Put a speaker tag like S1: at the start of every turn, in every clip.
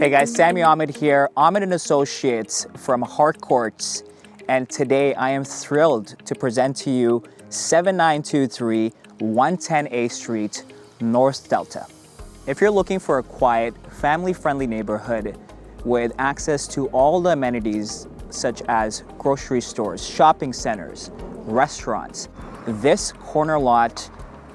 S1: Hey guys, Sammy Ahmed here, Ahmed & Associates from Harcourts, and today I am thrilled to present to you 7923 110A Street, North Delta. If you're looking for a quiet, family-friendly neighborhood with access to all the amenities such as grocery stores, shopping centers, restaurants, this corner lot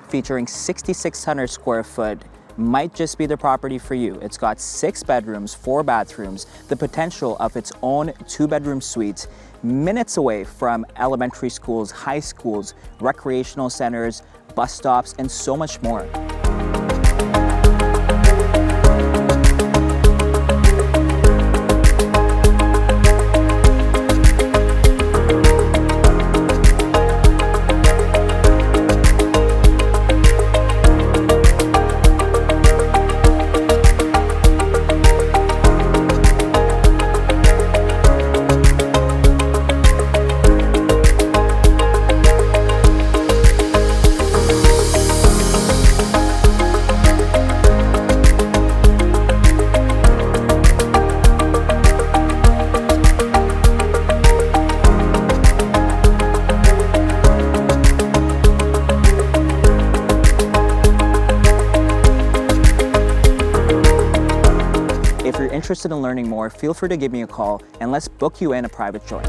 S1: featuring 6,600 square foot might just be the property for you. It's got 6 bedrooms, 4 bathrooms, the potential of its own 2-bedroom suite, minutes away from elementary schools, high schools, recreational centers, bus stops, and so much more. If you're interested in learning more, feel free to give me a call and let's book you in a private showing.